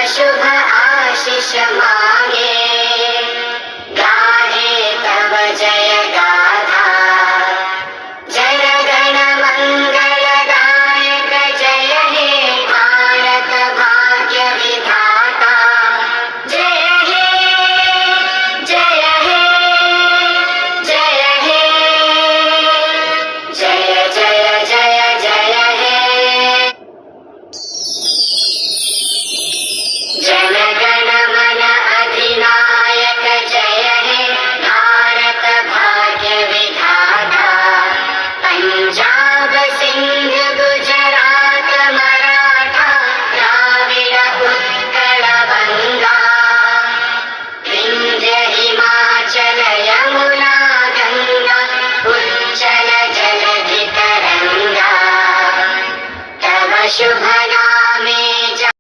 शुभ आशीष मांगे, गाहे तव जय गाथा। जन गण मंगलदायक जय हे भारत भाग्य विधाता। जय हे जय हे जय हे जय जय जय जय हे। जन गण मन अधिनायक जय हे भारत भाग्य विधाता। पंजाब सिंध गुजरात मराठा द्राविड उत्कल बंगा। विंध्य हिमाचल यमुना गंगा उच्चल जलधि तरंगा। तव शुभ